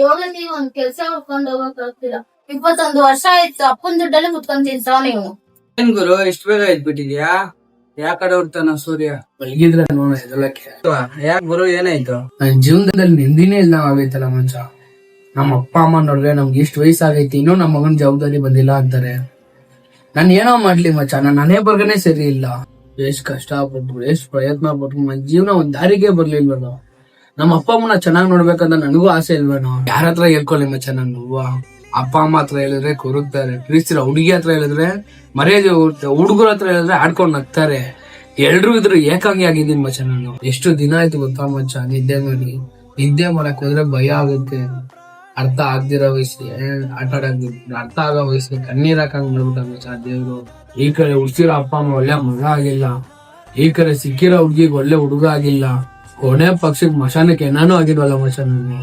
ಯೋಗನಿಗೆ ಒಂದ್ ಕೆಲ್ಸ ಹುಡ್ಕೊಂಡ್ ಹೋಗಕ್ ಆಗ್ತಿಲ್ಲ. 21 ವರ್ಷ ಆಯ್ತು ಅಪ್ಪನ್ ದುಡ್ಡಲ್ಲಿ ಕುತ್ಕೊಂಡ್ ತಿಂತಾವ ನೀವು. ಏನ್ ಗುರು ಇಷ್ಟ ಬೇಗ ಇದ್ಬಿಟ್ಟಿದ್ಯಾ? ಯಾ ಕಡೆ ಹುಡ್ತಾನ ಸೂರ್ಯ? ಮಲಗಿದ್ರೆ ನೋಡ ಎದಲಕ್ಕೆ. ಯಾಕೆ ಗುರು ಏನಾಯ್ತು? ನನ್ ಜೀವನದಲ್ಲಿ ನಿಂದಿನೇ ಇಲ್ಲ ಆಗೈತಲ್ಲ ಮನುಷ್ಯ. ನಮ್ಮ ಅಪ್ಪ ಅಮ್ಮ ನೋಡ್ರೆ ನಮ್ಗೆ ಇಷ್ಟು ವಯಸ್ಸಾಗೈತಿ ಇನ್ನೂ ನಮ್ಮ ಮಗನ್ ಜವಾಬ್ದಾರಿ ಬಂದಿಲ್ಲ ಅಂತಾರೆ. ನಾನ್ ಏನೋ ಮಾಡ್ಲಿ ಮಚ್ಚ, ನನ್ನ ಹಣೆ ಬರ್ಗನೆ ಸರಿ ಇಲ್ಲ. ಎಷ್ಟ್ ಕಷ್ಟ ಪಟ್ರು, ಎಷ್ಟ್ ಪ್ರಯತ್ನ ಪಟ್ರು, ನನ್ನ ಜೀವನ ಒಂದ್ ದಾರಿಗೆ ಬರ್ಲಿಲ್ವಲ್ಲ. ನಮ್ಮ ಅಪ್ಪ ಅಮ್ಮನ ಚೆನ್ನಾಗ್ ನೋಡ್ಬೇಕಂತ ನನಗೂ ಆಸೆ ಇಲ್ವೇನೋ. ಯಾರ ಹತ್ರ ಹೇಳ್ಕೊಳ್ಳಿ ಮಚ್ಚ ನಾನು. ಅಪ್ಪ ಅಮ್ಮ ಹತ್ರ ಹೇಳಿದ್ರೆ ಕೊರುತ್ತಾರೆ, ಪ್ರೀತಿಸಿರೋ ಹುಡುಗಿ ಹತ್ರ ಹೇಳಿದ್ರೆ ಮರ್ಯಾದೆ ಹೋಗುತ್ತೆ, ಹುಡುಗರ ಹತ್ರ ಹೇಳಿದ್ರೆ ಆಡ್ಕೊಂಡ್ ನಗ್ತಾರೆ. ಎಲ್ರು ಇದ್ರು ಏಕಾಂಗಿ ಆಗಿದ್ದೀನಿ ಮಚ್ಚ ನಾನು. ಎಷ್ಟು ದಿನ ಆಯ್ತು ಗೊತ್ತಾ ಮಚ್ಚ ನಿದ್ದೆ ಮಾಡಿ. ನಿದ್ದೆ ಮಾಡಕ್ ಹೋದ್ರೆ ಭಯ ಆಗುತ್ತೆ. ಅರ್ಥ ಆಗ್ದಿರೋ ವಯಸ್ಸಿಗೆ ಆಟ ಆಡಕ್, ಅರ್ಥ ಆಗೋ ವಯಸ್ಸಿಗೆ ಕಣ್ಣೀರ್ ಹಾಕಂಗ್ ಮಾಡ್ಬಿಟ್ಟ ಮಚ್ಚ ದೇವ್ರು. ಈ ಕಡೆ ಹುಡ್ಸಿರೋ ಅಪ್ಪ ಅಮ್ಮ ಒಳ್ಳೆ ಮಗ ಆಗಿಲ್ಲ, ಈ ಕಡೆ ಸಿಕ್ಕಿರೋ ಹುಡ್ಗಿಗ್ ಒಳ್ಳೆ ಹುಡುಗ ಆಗಿಲ್ಲ, ಕೊನೆ ಪಕ್ಷಕ್ಕೆ ಮಶಾನಕ್ಕೆ ಏನಾನು ಆಗಿಲ್ವಲ್ಲ ಮಚ್ಚ ನಾನು.